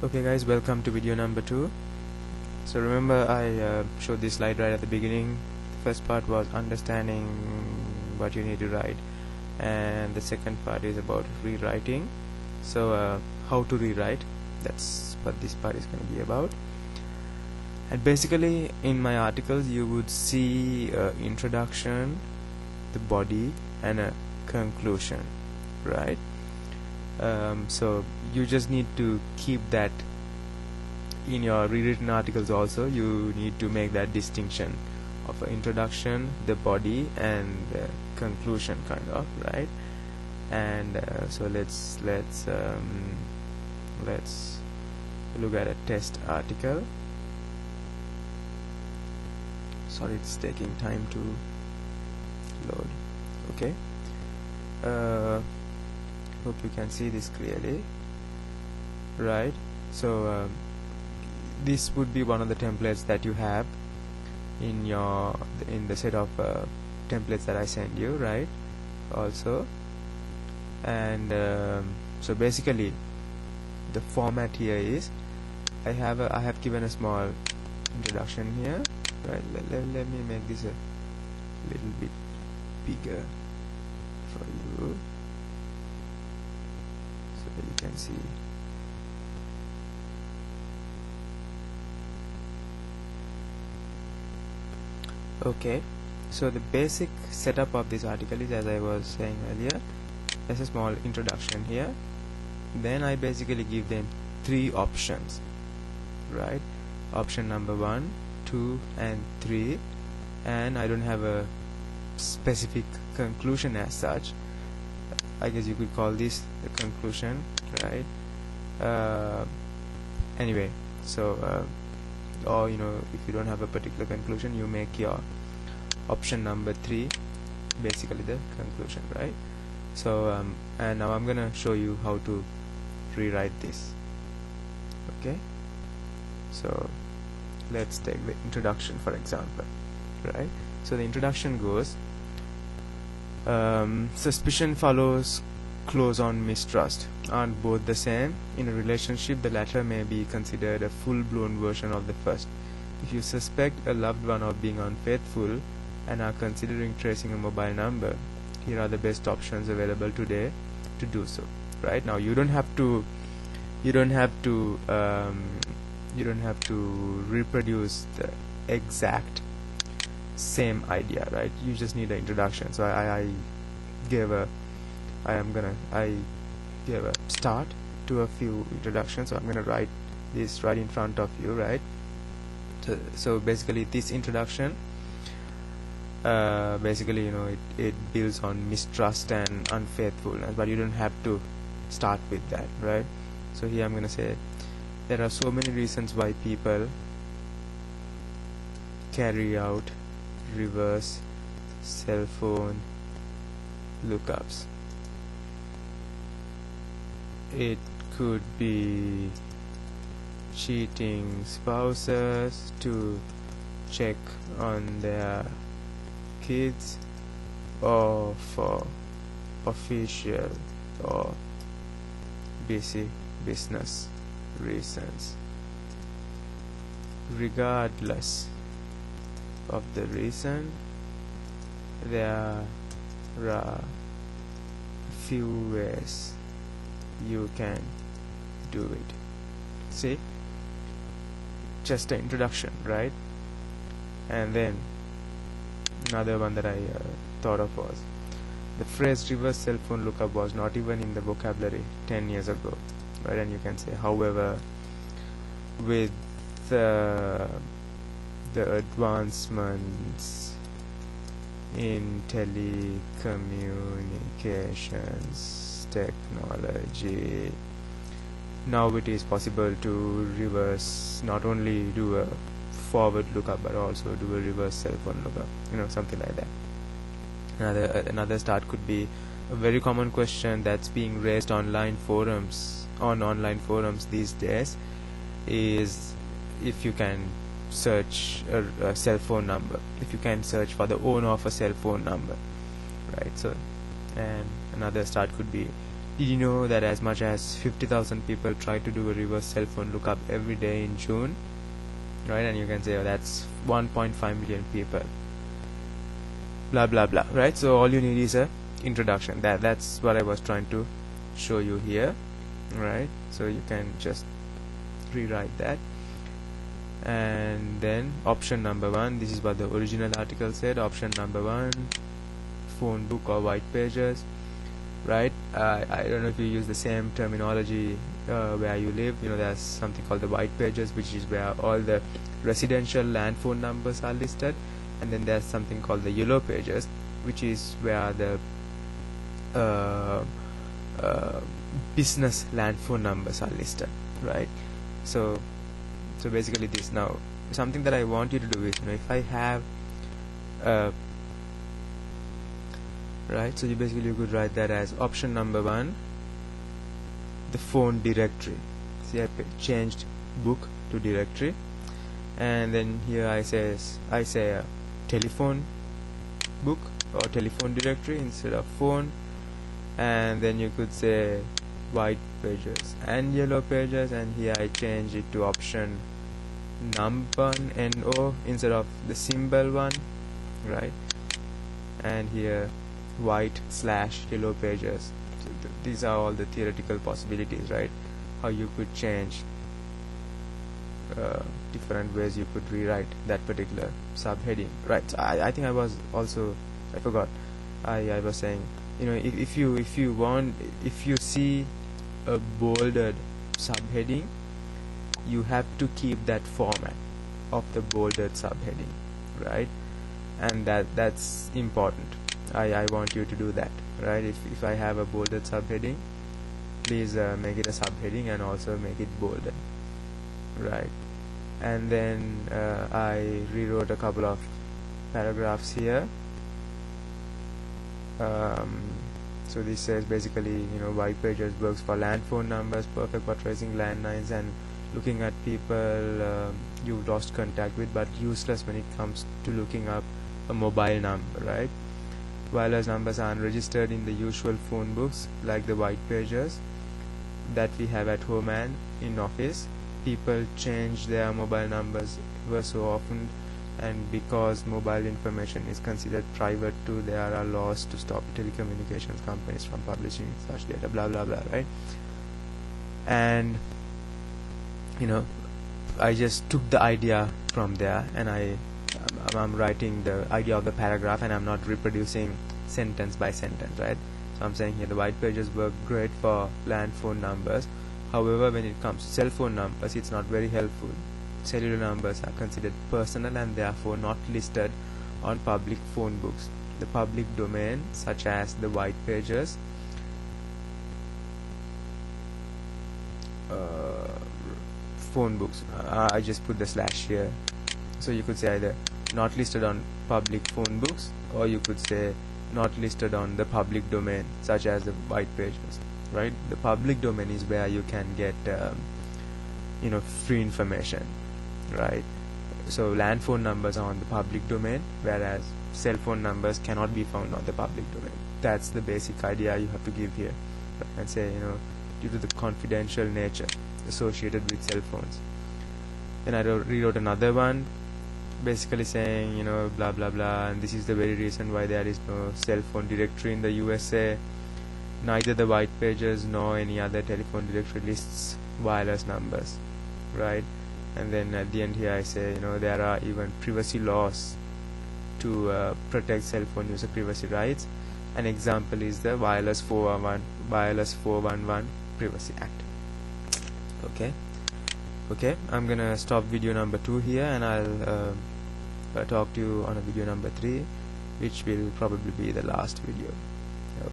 Okay guys, welcome to video number 2. So remember I showed this slide right at the beginning. The first part was understanding what you need to write, and the second part is about rewriting. So how to rewrite, that's what this part is going to be about. And basically in my articles you would see introduction, the body, and a conclusion, right? So you just need to keep that in your rewritten articles also. You need to make that distinction of introduction, the body, and the conclusion, kind of, right? And so let's look at a test article. Sorry, it's taking time to load. Okay. Hope you can see this clearly, right? So this would be one of the templates that you have in the set of templates that I send you, right? Also, and so basically the format here is I have given a small introduction here, right? Let me make this a little bit bigger for you so that you can see. Okay, so the basic setup of this article is, as I was saying earlier, there's a small introduction here. Then I basically give them 3 options, right? Option number 1, 2, and 3, and I don't have a specific conclusion as such. I guess you could call this the conclusion, right? Anyway, so or if you don't have a particular conclusion, you make your option number 3 basically the conclusion, right? So and now I'm gonna show you how to rewrite this. Okay, so let's take the introduction for example, right? So the introduction goes, suspicion follows close on mistrust. Aren't both the same? In a relationship, the latter may be considered a full-blown version of the first. If you suspect a loved one of being unfaithful and are considering tracing a mobile number, here are the best options available today to do so. Right now, you don't have to reproduce the exact same idea, right? You just need an introduction. So I gave a start to a few introductions, so I'm gonna write this right in front of you, right? So basically this introduction basically it builds on mistrust and unfaithfulness, but you don't have to start with that, right? So here I'm gonna say there are so many reasons why people carry out reverse cell phone lookups. It could be cheating spouses to check on their kids, or for official or busy business reasons. Regardless of the reason, there are few ways you can do it. See, just an introduction, right? And then another one that I thought of was the phrase reverse cell phone lookup was not even in the vocabulary 10 years ago, right? And you can say, however, with the advancements in telecommunications technology, now it is possible to reverse, not only do a forward lookup but also do a reverse cell phone lookup, something like that. Another start could be a very common question that's being raised on online forums these days is if you can search a cell phone number, if you can search for the owner of a cell phone number, right? So, and another start could be Did you know that as much as 50,000 people try to do a reverse cell phone lookup every day in June? Right, and you can say, oh, that's 1.5 million people. Blah blah blah. Right, so all you need is a introduction. That's what I was trying to show you here. Right, so you can just rewrite that. And then option number 1, this is what the original article said. Option number 1, phone book or white pages. Right, I don't know if you use the same terminology where you live. You know, there's something called the white pages, which is where all the residential land phone numbers are listed, and then there's something called the yellow pages, which is where the business land phone numbers are listed. Right, so basically this. Now something that I want you to do is, you know, if I have right, so you could write that as option number 1, the phone directory. See, I changed book to directory, and then here I say a telephone book or telephone directory instead of phone, and then you could say white pages and yellow pages, and here I change it to option number NO instead of the symbol one, right? And here white/yellow pages. So these are all the theoretical possibilities, right? How you could change different ways you could rewrite that particular subheading, right? So I think I was saying, you know, if you see a bolded subheading, you have to keep that format of the bolded subheading, right? And that's important. I want you to do that, right? If I have a bolded subheading, please make it a subheading and also make it bolded, right? And then I rewrote a couple of paragraphs here. So this says basically, you know, white pages works for land phone numbers, perfect for tracing landlines and looking at people you've lost contact with, but useless when it comes to looking up a mobile number, right? Wireless numbers are unregistered in the usual phone books like the white pages that we have at home and in office. People change their mobile numbers ever so often, and because mobile information is considered private too, there are laws to stop telecommunications companies from publishing such data, blah blah blah, right? And you know, I just took the idea from there, and I'm writing the idea of the paragraph, and I'm not reproducing sentence by sentence, right? So I'm saying here the white pages work great for land phone numbers. However, when it comes to cell phone numbers, it's not very helpful. Cellular numbers are considered personal and therefore not listed on public phone books. The public domain, such as the white pages, phone books, I just put the slash here, so you could say either not listed on public phone books, or you could say not listed on the public domain, such as the white pages, right? The public domain is where you can get you know, free information, right? So land phone numbers are on the public domain, whereas cell phone numbers cannot be found on the public domain. That's the basic idea you have to give here, right? And say, you know, due to the confidential nature associated with cell phones. Then I rewrote another one, basically saying, you know, blah blah blah, and this is the very reason why there is no cell phone directory in the USA. Neither the white pages nor any other telephone directory lists wireless numbers, right? And then at the end here I say, you know, there are even privacy laws to protect cell phone user privacy rights. An example is the Wireless 411 Privacy Act. Okay, I'm gonna stop video number 2 here, and I'll talk to you on a video number 3, which will probably be the last video.